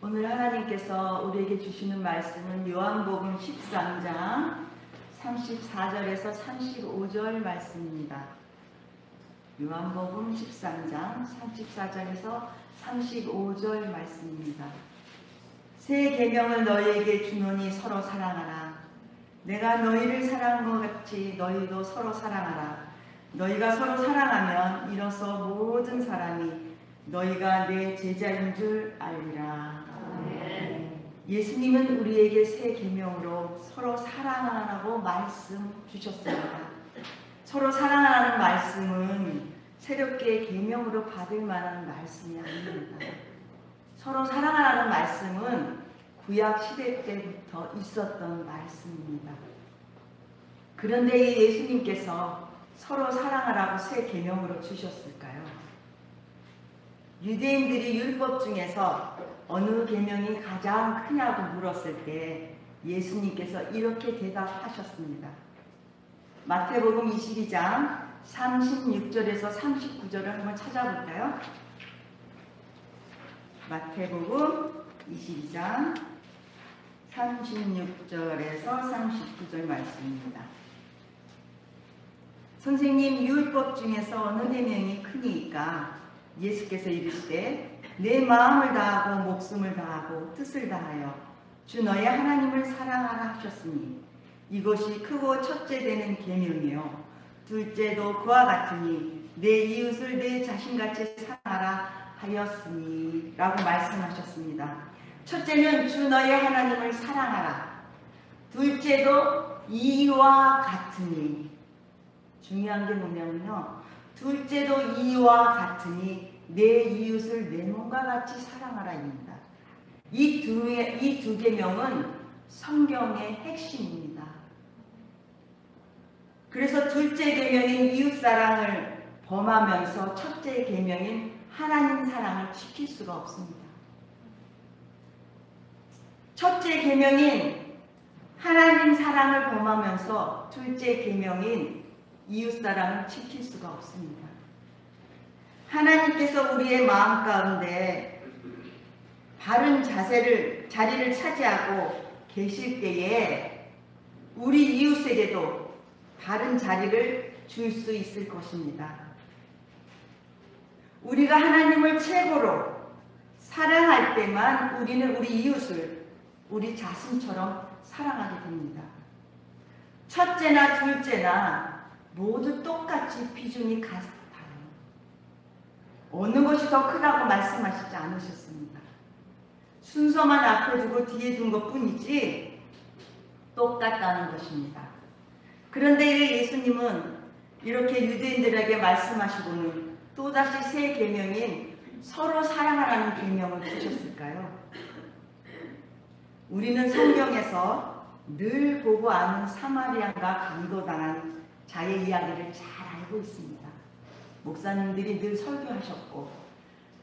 오늘 하나님께서 우리에게 주시는 말씀은 요한복음 13장 34절에서 35절 말씀입니다. 요한복음 13장 34절에서 35절 말씀입니다. 새 계명을 너희에게 주노니 서로 사랑하라. 내가 너희를 사랑한 것 같이 너희도 서로 사랑하라. 너희가 서로 사랑하면 이로써 모든 사람이 너희가 내 제자인 줄 알리라. 예수님은 우리에게 새 계명으로 서로 사랑하라고 말씀 주셨습니다. 서로 사랑하라는 말씀은 새롭게 계명으로 받을 만한 말씀이 아닙니다. 서로 사랑하라는 말씀은 구약 시대 때부터 있었던 말씀입니다. 그런데 예수님께서 서로 사랑하라고 새 계명으로 주셨을까요? 유대인들이 율법 중에서 어느 계명이 가장 크냐고 물었을 때 예수님께서 이렇게 대답하셨습니다. 마태복음 22장 36절에서 39절을 한번 찾아볼까요? 마태복음 22장 36절에서 39절 말씀입니다. 선생님, 율법 중에서 어느 계명이 크니까? 예수께서 이르시되 내 마음을 다하고 목숨을 다하고 뜻을 다하여 주 너의 하나님을 사랑하라 하셨으니 이것이 크고 첫째 되는 계명이요 둘째도 그와 같으니 내 이웃을 내 자신같이 사랑하라 하였으니 라고 말씀하셨습니다. 첫째는 주 너의 하나님을 사랑하라. 둘째도 이와 같으니, 중요한 게 뭐냐면요, 둘째도 이와 같으니 내 이웃을 내 몸과 같이 사랑하라입니다. 이 두 계명은 성경의 핵심입니다. 그래서 둘째 계명인 이웃 사랑을 범하면서 첫째 계명인 하나님 사랑을 지킬 수가 없습니다. 첫째 계명인 하나님 사랑을 범하면서 둘째 계명인 이웃 사랑을 지킬 수가 없습니다. 하나님께서 우리의 마음 가운데 바른 자리를 차지하고 계실 때에 우리 이웃에게도 바른 자리를 줄 수 있을 것입니다. 우리가 하나님을 최고로 사랑할 때만 우리는 우리 이웃을 우리 자신처럼 사랑하게 됩니다. 첫째나 둘째나 모두 똑같이 비중이 같아요. 어느 것이 더 크다고 말씀하시지 않으셨습니다. 순서만 앞에 두고 뒤에 둔 것뿐이지 똑같다는 것입니다. 그런데 예수님은 이렇게 유대인들에게 말씀하시고는 또다시 새 계명인 서로 사랑하라는 계명을 주셨을까요? 우리는 성경에서 늘 보고 아는 사마리아가 강도당한 자의 이야기를 잘 알고 있습니다. 목사님들이 늘 설교하셨고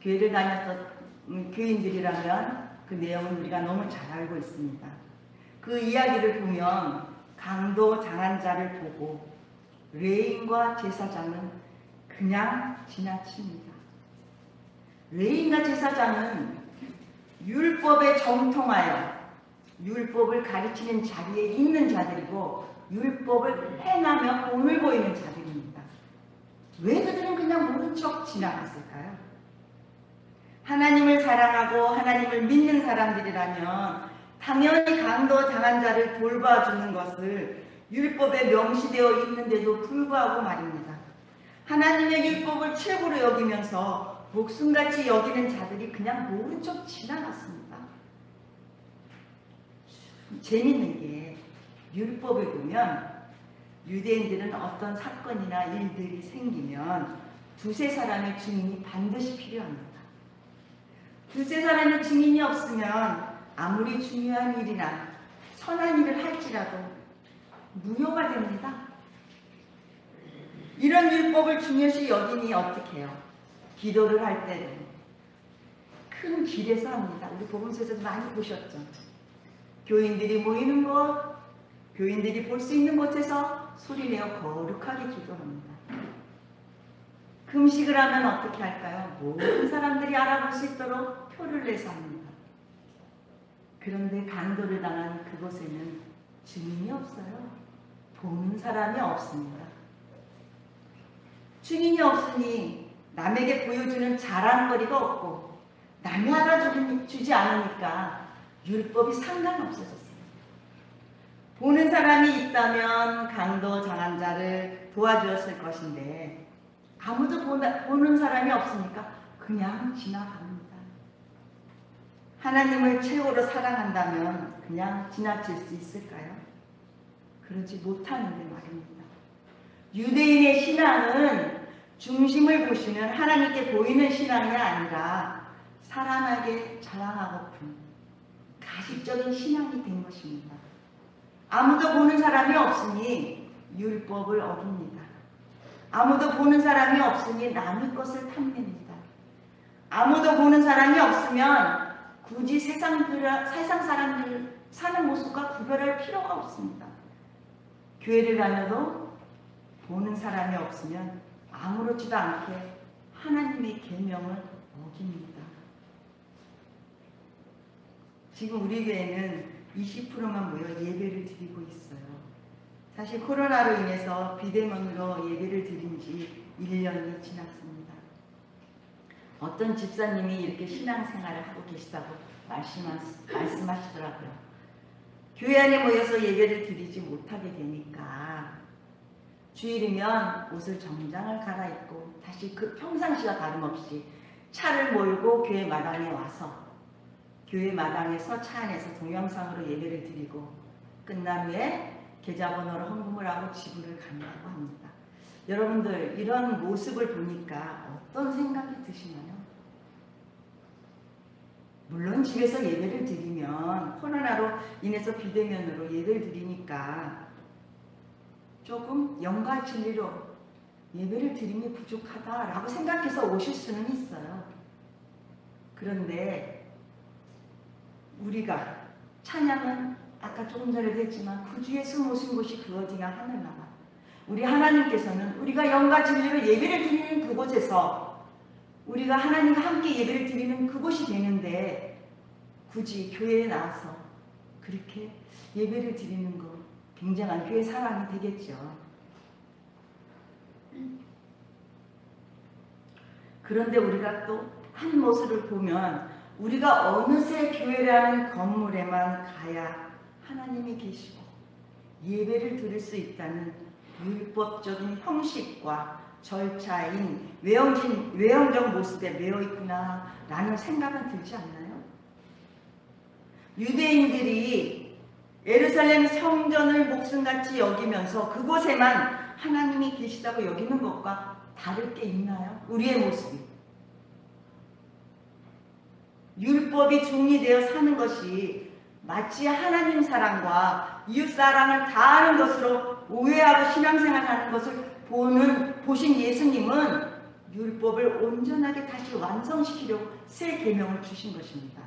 교회를 다녔던 교인들이라면 그 내용은 우리가 너무 잘 알고 있습니다. 그 이야기를 보면 강도 당한 자를 보고 레인과 제사장은 그냥 지나칩니다. 레인과 제사장은 율법에 정통하여 율법을 가르치는 자리에 있는 자들이고 율법을 행하며 공을 보이는 자들입니다. 왜 그들은 그냥 모른 척 지나갔을까요? 하나님을 사랑하고 하나님을 믿는 사람들이라면 당연히 강도 당한 자를 돌봐주는 것을 율법에 명시되어 있는데도 불구하고 말입니다. 하나님의 율법을 최고로 여기면서 목숨같이 여기는 자들이 그냥 모른 척 지나갔습니다. 재밌는 게 율법을 보면 유대인들은 어떤 사건이나 일들이 생기면 두세 사람의 증인이 반드시 필요합니다. 두세 사람의 증인이 없으면 아무리 중요한 일이나 선한 일을 할지라도 무효가 됩니다. 이런 율법을 중요시 여기니 어떻게 해요? 기도를 할 때는 큰 길에서 합니다. 우리 복음서에서도 많이 보셨죠? 교인들이 모이는 곳, 교인들이 볼 수 있는 곳에서 소리내어 거룩하게 기도합니다. 금식을 하면 어떻게 할까요? 모든 사람들이 알아볼 수 있도록 표를 내서 합니다. 그런데 강도를 당한 그곳에는 증인이 없어요. 보는 사람이 없습니다. 증인이 없으니 남에게 보여주는 자랑거리가 없고 남이 알아주지 않으니까 율법이 상관없어졌어요. 보는 사람이 있다면 강도 당한 자를 도와주었을 것인데 아무도 보는 사람이 없으니까 그냥 지나갑니다. 하나님을 최고로 사랑한다면 그냥 지나칠 수 있을까요? 그러지 못하는데 말입니다. 유대인의 신앙은 중심을 보시는 하나님께 보이는 신앙이 아니라 사람에게 자랑하고픈 가식적인 신앙이 된 것입니다. 아무도 보는 사람이 없으니 율법을 어깁니다. 아무도 보는 사람이 없으니 남의 것을 탐냅니다. 아무도 보는 사람이 없으면 굳이 세상 사람들 사는 모습과 구별할 필요가 없습니다. 교회를 다녀도 보는 사람이 없으면 아무렇지도 않게 하나님의 계명을 어깁니다. 지금 우리 교회는 20%만 모여 예배를 드리고 있어요. 사실 코로나로 인해서 비대면으로 예배를 드린 지 1년이 지났습니다. 어떤 집사님이 이렇게 신앙생활을 하고 계시다고 말씀하시더라고요. 교회 안에 모여서 예배를 드리지 못하게 되니까 주일이면 옷을 정장을 갈아입고 다시 그 평상시와 다름없이 차를 몰고 교회 마당에 와서 교회 마당에서 차 안에서 동영상으로 예배를 드리고 끝난 후에 계좌번호로 헌금을 하고 지불을 간다고 합니다. 여러분들 이런 모습을 보니까 어떤 생각이 드시나요? 물론 집에서 예배를 드리면 코로나로 인해서 비대면으로 예배를 드리니까 조금 영과 진리로 예배를 드림이 부족하다라고 생각해서 오실 수는 있어요. 그런데 우리가 찬양은 아까 조금 전에도 했지만 구주의 숨 오신 곳이 그 어디나 하늘나라. 우리 하나님께서는 우리가 영과 진리로 예배를 드리는 그곳에서 우리가 하나님과 함께 예배를 드리는 그곳이 되는데 굳이 교회에 나와서 그렇게 예배를 드리는 거 굉장한 교회 사랑이 되겠죠. 그런데 우리가 또 한 모습을 보면 우리가 어느새 교회라는 건물에만 가야 하나님이 계시고 예배를 드릴 수 있다는 율법적인 형식과 절차인 외형적 모습에 매여 있구나 라는 생각은 들지 않나요? 유대인들이 예루살렘 성전을 목숨같이 여기면서 그곳에만 하나님이 계시다고 여기는 것과 다를 게 있나요? 우리의 모습이. 율법이 종이되어 사는 것이 마치 하나님 사랑과 이웃 사랑을 다하는 것으로 오해하고 신앙생활하는 것을 보신 예수님은 율법을 온전하게 다시 완성시키려고 새 계명을 주신 것입니다.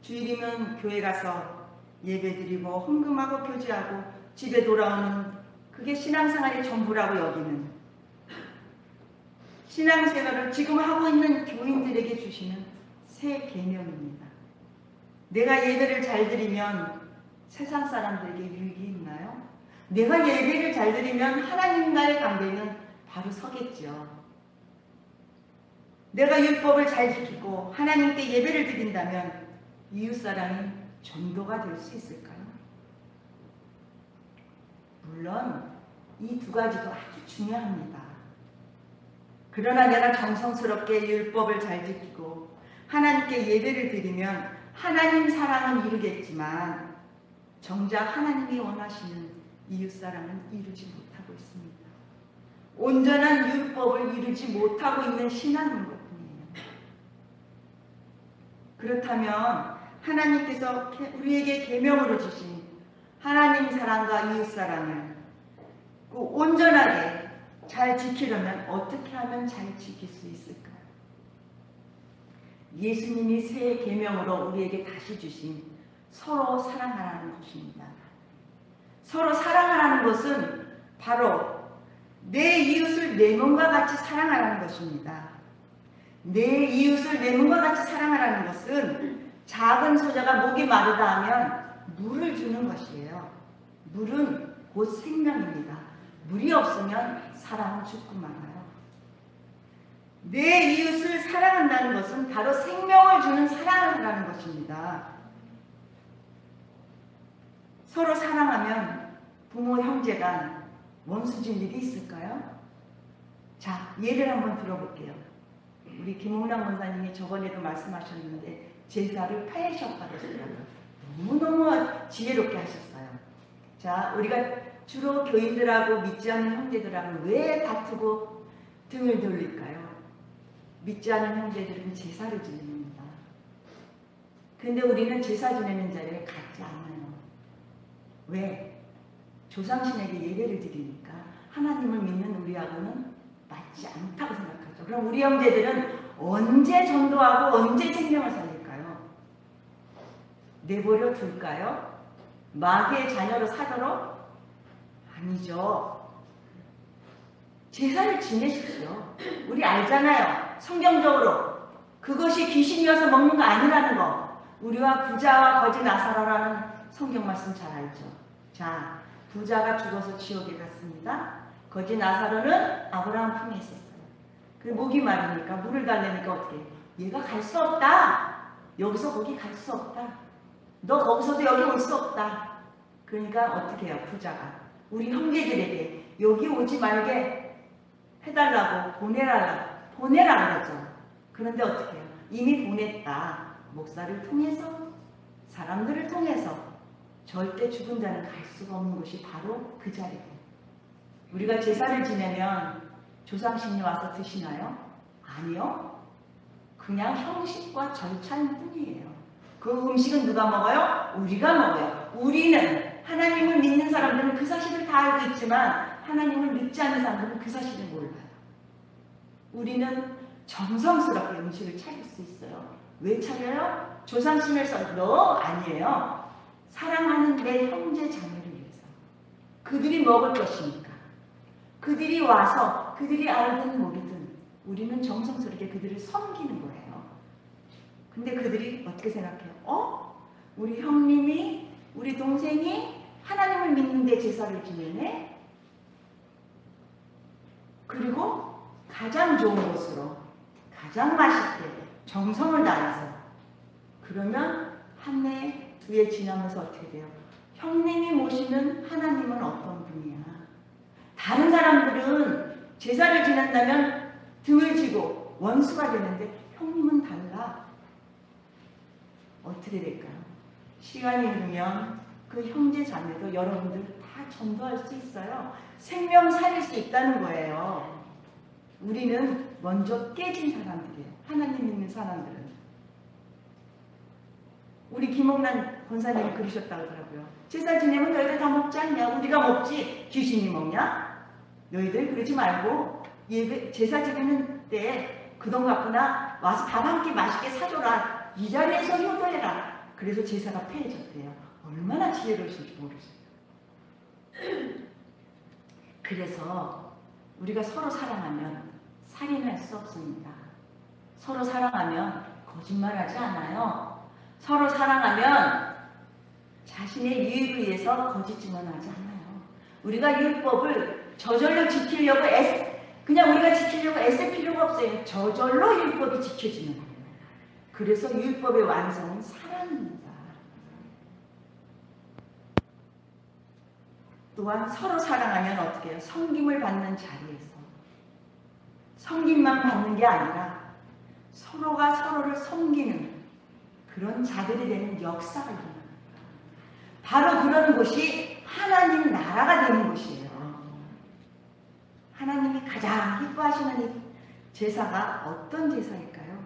주일이면 교회 가서 예배드리고 헌금하고 교제하고 집에 돌아오는 그게 신앙생활의 전부라고 여기는 신앙생활을 지금 하고 있는 교인들에게 주시는 새 계명입니다. 내가 예배를 잘 드리면 세상 사람들에게 유익이 있나요? 내가 예배를 잘 드리면 하나님과의 관계는 바로 서겠죠. 내가 율법을 잘 지키고 하나님께 예배를 드린다면 이웃사랑이 전도가 될 수 있을까요? 물론 이 두 가지도 아주 중요합니다. 그러나 내가 정성스럽게 율법을 잘 지키고 하나님께 예배를 드리면 하나님 사랑은 이루겠지만 정작 하나님이 원하시는 이웃사랑은 이루지 못하고 있습니다. 온전한 율법을 이루지 못하고 있는 신앙인 것뿐이에요. 그렇다면 하나님께서 우리에게 계명으로 주신 하나님 사랑과 이웃사랑을 온전하게 잘 지키려면 어떻게 하면 잘 지킬 수 있을까요? 예수님이 새 계명으로 우리에게 다시 주신 서로 사랑하라는 것입니다. 서로 사랑하라는 것은 바로 내 이웃을 내 몸과 같이 사랑하라는 것입니다. 내 이웃을 내 몸과 같이 사랑하라는 것은 작은 소자가 목이 마르다 하면 물을 주는 것이에요. 물은 곧 생명입니다. 물이 없으면 사람은 죽고 말아요. 내 이웃을 사랑한다는 것은 바로 생명을 주는 사랑을 하라는 것입니다. 서로 사랑하면 부모, 형제 간 원수진 일이 있을까요? 자, 예를 한번 들어볼게요. 우리 김홍남 권사님이 저번에도 말씀하셨는데 제사를 파이셨다고 하시더라고요. 너무너무 지혜롭게 하셨어요. 자, 우리가 주로 교인들하고 믿지 않는 형제들하고 왜 다투고 등을 돌릴까요? 믿지 않는 형제들은 제사를 지냅니다. 근데 우리는 제사 지내는 자리에 갖지 않아요. 왜? 조상신에게 예배를 드리니까 하나님을 믿는 우리하고는 맞지 않다고 생각하죠. 그럼 우리 형제들은 언제 전도하고 언제 생명을 살릴까요? 내버려 둘까요? 마귀의 자녀로 사도록? 아니죠. 제사를 지내십시오. 우리 알잖아요. 성경적으로 그것이 귀신이 와서 먹는 거 아니라는 거. 우리와 부자와 거지 나사로라는 성경 말씀 잘 알죠. 자, 부자가 죽어서 지옥에 갔습니다. 거지 나사로는 아브라함 품에 있었어요. 그 목이 마르니까 물을 달래니까 어떻게 해? 얘가 갈 수 없다. 여기서 거기 갈 수 없다. 너 거기서도 여기 올 수 없다. 그러니까 어떻게 해요? 부자가 우리 형제들에게 여기 오지 말게 해달라고 보내라 그러죠. 그런데 어떻게 해요? 이미 보냈다. 목사를 통해서, 사람들을 통해서. 절대 죽은 자는 갈 수가 없는 곳이 바로 그 자리예요. 우리가 제사를 지내면 조상신이 와서 드시나요? 아니요. 그냥 형식과 절차일 뿐이에요. 그 음식은 누가 먹어요? 우리가 먹어요. 우리는, 하나님을 믿는 사람들은 그 사실을 다 알고 있지만 하나님을 믿지 않는 사람들은 그 사실을 몰라요. 우리는 정성스럽게 음식을 차릴 수 있어요. 왜 차려요? 조상신을 써? 아니에요. 사랑하는 내 형제 자매를 위해서. 그들이 먹을 것이니까. 그들이 와서 그들이 알든 모르든 우리는 정성스럽게 그들을 섬기는 거예요. 근데 그들이 어떻게 생각해요? 우리 형님이, 우리 동생이 하나님을 믿는데 제사를 지내네? 그리고 가장 좋은 곳으로, 가장 맛있게 정성을 다해서. 그러면 한 해, 두 해 지나면서 어떻게 돼요? 형님이 모시는 하나님은 어떤 분이야? 다른 사람들은 제사를 지낸다면 등을 지고 원수가 되는데 형님은 달라. 어떻게 될까요? 시간이 흐르면 그 형제 자매도 여러분들 다 전도할 수 있어요. 생명 살릴 수 있다는 거예요. 우리는 먼저 깨진 사람들이에요. 하나님 믿는 사람들은. 우리 김홍란 권사님이 그러셨다고 하더라고요. 제사 지내면 너희들 다 먹지 않냐? 우리가 먹지 귀신이 먹냐? 너희들 그러지 말고 예배, 제사 지내는 때 그 돈 갖거나 와서 밥 한 끼 맛있게 사줘라. 이 자리에서 효도해라. 그래서 제사가 폐해졌대요. 얼마나 지혜로우신지 모르세요. 그래서 우리가 서로 사랑하면 살인할 수 없습니다. 서로 사랑하면 거짓말하지 않아요. 서로 사랑하면 자신의 유익을 위해서 거짓 증언하지 않아요. 우리가 율법을 저절로 지키려고 그냥 우리가 지키려고 애쓸 필요가 없어요. 저절로 율법이 지켜지는 거예요. 그래서 율법의 완성은 사랑입니다. 또한 서로 사랑하면 어떻게 해요? 섬김을 받는 자리에서 섬김만 받는 게 아니라 서로가 서로를 섬기는 그런 자들이 되는 역사가 일어납니다. 바로 그런 곳이 하나님 나라가 되는 곳이에요. 하나님이 가장 기뻐하시는 이 제사가 어떤 제사일까요?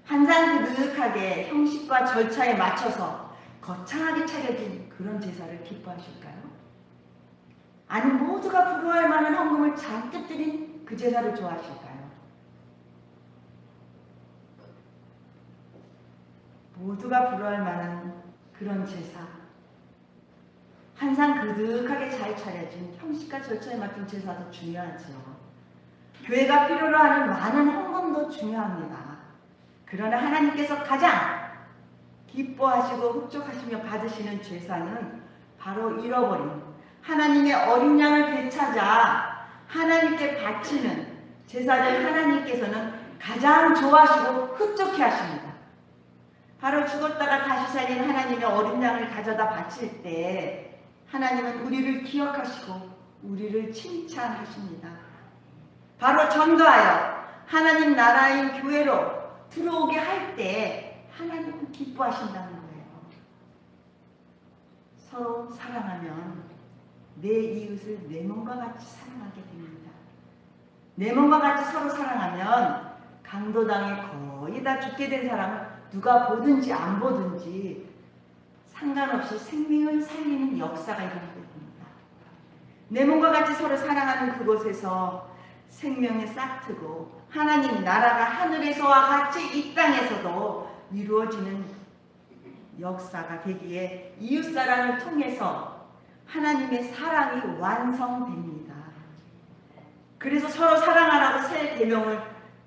한상 그득하게 형식과 절차에 맞춰서 거창하게 차려진 그런 제사를 기뻐하실까요? 아니 모두가 부러워할 만한 헌금을 잔뜩 드린 그 제사를 좋아하실까요? 모두가 부러워할 만한 그런 제사, 한상 그득하게 잘 차려진 형식과 절차에 맞춘 제사도 중요하죠. 교회가 필요로 하는 많은 헌금도 중요합니다. 그러나 하나님께서 가장 기뻐하시고 흡족하시며 받으시는 제사는 바로 잃어버린 하나님의 어린 양을 되찾아 하나님께 바치는 제사를 하나님께서는 가장 좋아하시고 흡족해 하십니다. 바로 죽었다가 다시 살린 하나님의 어린 양을 가져다 바칠 때 하나님은 우리를 기억하시고 우리를 칭찬하십니다. 바로 전도하여 하나님 나라인 교회로 들어오게 할 때 하나님은 기뻐하신다는 거예요. 서로 사랑하면 내 이웃을 내 몸과 같이 사랑하게 됩니다. 내 몸과 같이 서로 사랑하면 강도당에 거의 다 죽게 된 사람은 누가 보든지 안 보든지 상관없이 생명을 살리는 역사가 일어나게 됩니다. 내 몸과 같이 서로 사랑하는 그곳에서 생명이 싹트고 하나님 나라가 하늘에서와 같이 이 땅에서도 이루어지는 역사가 되기에 이웃사랑을 통해서 하나님의 사랑이 완성됩니다. 그래서 서로 사랑하라고 새 계명을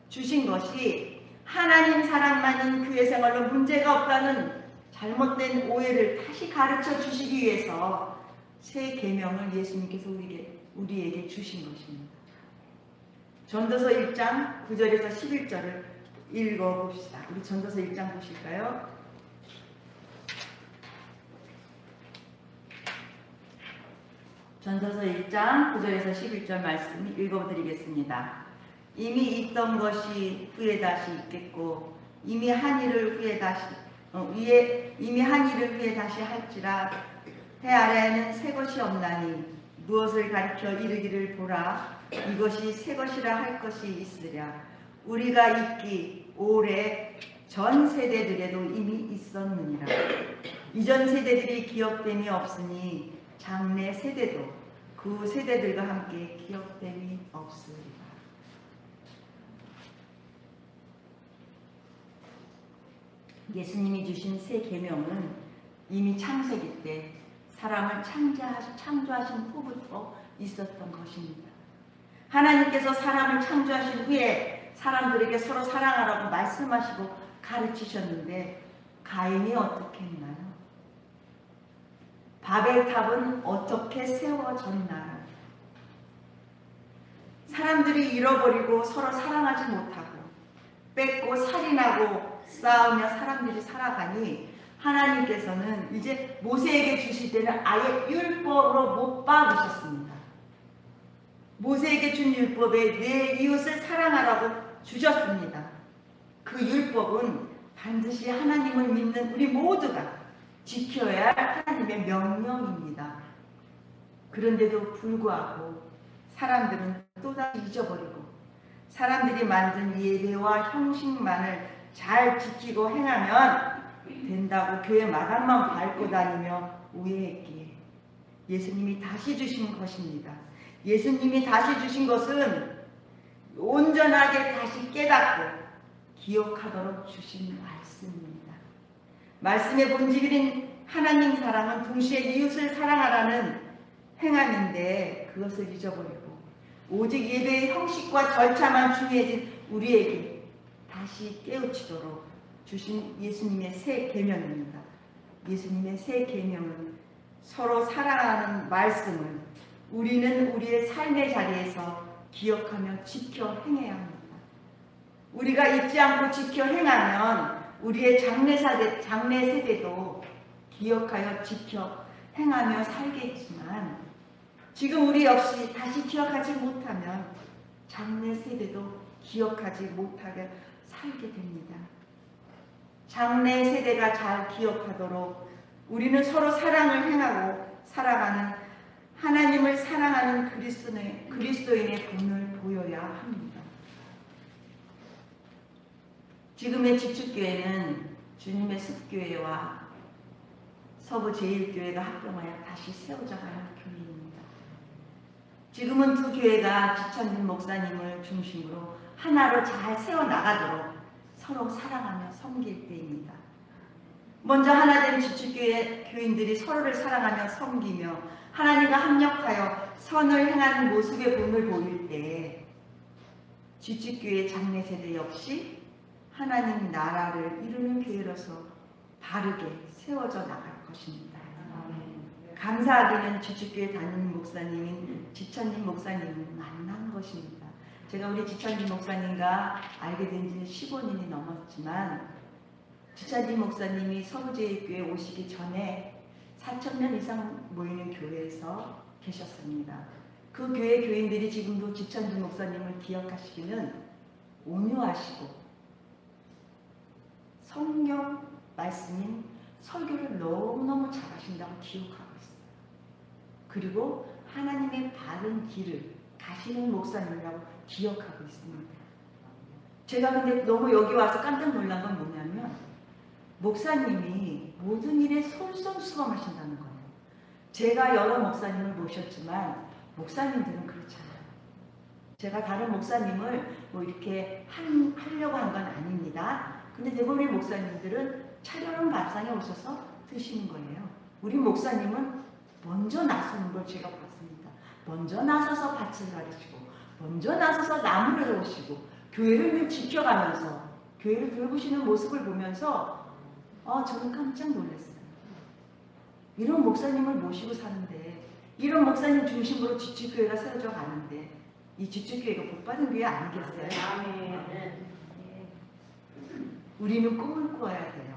주신 것이 하나님 사랑만인 교회 생활로 문제가 없다는 잘못된 오해를 다시 가르쳐 주시기 위해서 새 계명을 예수님께서 우리에게 주신 것입니다. 전도서 1장 9절에서 11절을 읽어봅시다. 우리 전도서 1장 보실까요? 전도서 1장 9절에서 11절 말씀 읽어드리겠습니다. 이미 있던 것이 후에 다시 있겠고 이미 한 일을 후에 다시 할지라 해 아래에는 새 것이 없나니 무엇을 가리켜 이르기를 보라 이것이 새 것이라 할 것이 있으랴 우리가 있기 오래 전 세대들에도 이미 있었느니라. 이전 세대들이 기억됨이 없으니 장래 세대도 그 세대들과 함께 기억됨이 없으리라. 예수님이 주신 새 계명은 이미 창세기 때 사람을 창조하신 후부터 있었던 것입니다. 하나님께서 사람을 창조하신 후에 사람들에게 서로 사랑하라고 말씀하시고 가르치셨는데 가인이 어떻게 했나요? 바벨탑은 어떻게 세워졌나요? 사람들이 잃어버리고 서로 사랑하지 못하고 뺏고 살인하고 싸우며 사람들이 살아가니 하나님께서는 이제 모세에게 주실 때는 아예 율법으로 못 박으셨습니다. 모세에게 준 율법에 내 이웃을 사랑하라고 주셨습니다. 그 율법은 반드시 하나님을 믿는 우리 모두가 지켜야 할 하나님의 명령입니다. 그런데도 불구하고 사람들은 또다시 잊어버리고 사람들이 만든 예배와 형식만을 잘 지키고 행하면 된다고 교회 마당만 밟고 다니며 우회했기에 예수님이 다시 주신 것입니다. 예수님이 다시 주신 것은 온전하게 다시 깨닫고 기억하도록 주신 말씀입니다. 말씀의 본질인 하나님 사랑은 동시에 이웃을 사랑하라는 행함인데 그것을 잊어버리고 오직 예배의 형식과 절차만 중요해진 우리에게 다시 깨우치도록 주신 예수님의 새 계명입니다. 예수님의 새 계명은 서로 사랑하는 말씀을 우리는 우리의 삶의 자리에서 기억하며 지켜 행해야 합니다. 우리가 잊지 않고 지켜 행하면 우리의 장래 세대도 기억하여 지켜 행하며 살겠지만 지금 우리 역시 다시 기억하지 못하면 장래 세대도 기억하지 못하게 살게 됩니다. 장래 세대가 잘 기억하도록 우리는 서로 사랑을 행하고 살아가는 하나님을 사랑하는 그리스도인의 본을 보여야 합니다. 지금의 지축교회는 주님의 숲교회와 서부제일교회가 합병하여 다시 세워져가는 교회입니다. 지금은 두 교회가 지천진 목사님을 중심으로 하나로 잘 세워나가도록 서로 사랑하며 섬길 때입니다. 먼저 하나된 지축교회 교인들이 서로를 사랑하며 섬기며 하나님과 합력하여 선을 행하는 모습의 본을 보일 때 지축교회 장래세대 역시 하나님 나라를 이루는 교회로서 바르게 세워져 나갈 것입니다. 감사하게는 지축교회 담임 목사님인 지천님 목사님을 만난 것입니다. 제가 우리 지천님 목사님과 알게 된 지는 15년이 넘었지만 지천님 목사님이 서부제일교회 오시기 전에 4,000명 이상 모이는 교회에서 계셨습니다. 그 교회 교인들이 지금도 지천님 목사님을 기억하시기는 온유하시고 성경 말씀인 설교를 너무너무 잘하신다고 기억하고 있어요. 그리고 하나님의 바른 길을 가시는 목사님이라고 기억하고 있습니다. 제가 근데 너무 여기 와서 깜짝 놀란 건 뭐냐면 목사님이 모든 일에 솔선수범하신다는 거예요. 제가 여러 목사님을 모셨지만 목사님들은 그렇지 않아요. 제가 다른 목사님을 뭐 이렇게 하려고 한 건 아닙니다. 근데 대부분의 목사님들은 차려놓은 밥상에 오셔서 드시는 거예요. 우리 목사님은 먼저 나서는 걸 제가 봤습니다. 먼저 나서서 밭을 가르치고 먼저 나서서 나무를 오시고 교회를 늘 지켜가면서 교회를 돌보시는 모습을 보면서 저는 깜짝 놀랐어요. 이런 목사님을 모시고 사는데 이런 목사님 중심으로 지축교회가 세워져 가는데 이 지축교회가 복받은 교회 아니겠어요? 우리는 꿈을 꾸어야 돼요.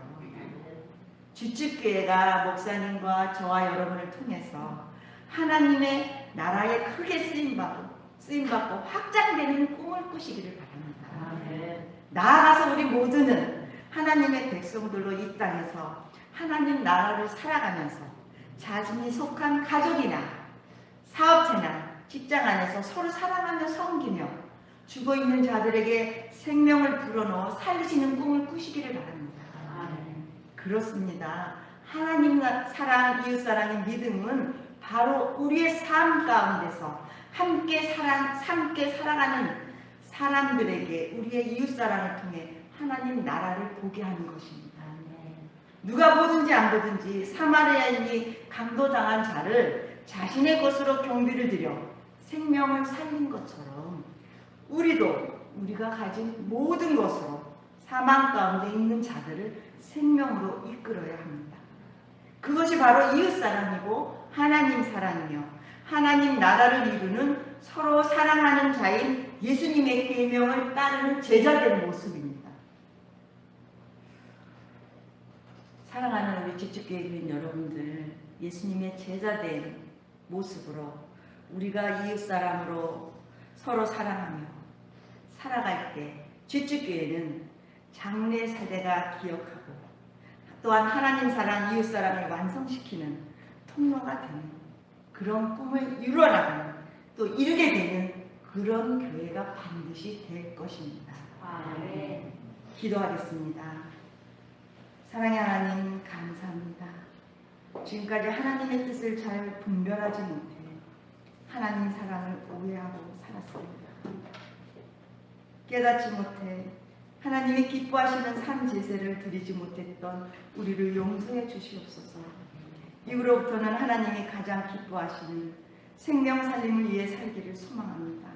지축교회가 목사님과 저와 여러분을 통해서 하나님의 나라에 크게 쓰임받고 확장되는 꿈을 꾸시기를 바랍니다. 나아가서 우리 모두는 하나님의 백성들로 이 땅에서 하나님 나라를 살아가면서 자신이 속한 가족이나 사업체나 직장 안에서 서로 사랑하며 섬기며 죽어있는 자들에게 생명을 불어넣어 살리시는 꿈을 꾸시기를 바랍니다. 그렇습니다. 하나님 사랑, 이웃사랑의 믿음은 바로 우리의 삶 가운데서 함께 살아가는 사람들에게 우리의 이웃사랑을 통해 하나님 나라를 보게 하는 것입니다. 누가 보든지 안 보든지 사마리아인이 강도당한 자를 자신의 것으로 경비를 들여 생명을 살린 것처럼 우리가 가진 모든 것으로 사망 가운데 있는 자들을 생명으로 이끌어야 합니다. 그것이 바로 이웃사랑이고 하나님 사랑이며 하나님 나라를 이루는 서로 사랑하는 자인 예수님의 계명을 따르는 제자된 모습입니다. 사랑하는 우리 지축교회 교인 여러분들, 예수님의 제자된 모습으로 우리가 이웃사랑으로 서로 사랑하며 살아갈 때 지축교회는 장래 세대가 기억하고 또한 하나님 사랑, 이웃사랑을 완성시키는 통로가 되는 그런 꿈을 이루어나가는 또 이루게 되는 그런 교회가 반드시 될 것입니다. 기도하겠습니다. 사랑의 하나님 감사합니다. 지금까지 하나님의 뜻을 잘 분별하지 못해 하나님 사랑을 오해하고 살았습니다. 깨닫지 못해 하나님이 기뻐하시는 산 제사를 드리지 못했던 우리를 용서해 주시옵소서. 이후로부터는 하나님이 가장 기뻐하시는 생명 살림을 위해 살기를 소망합니다.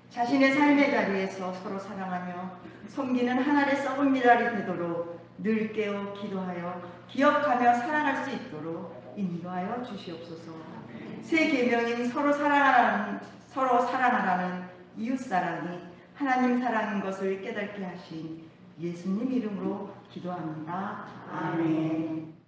자신의 삶의 자리에서 서로 사랑하며 섬기는 하나의 썩은 미랄이 되도록 늘 깨어 기도하여 기억하며 살아갈 수 있도록 인도하여 주시옵소서. 새 계명인 서로 사랑하라는 이웃사랑이 하나님 사랑인 것을 깨닫게 하신 예수님 이름으로 기도합니다. 아멘.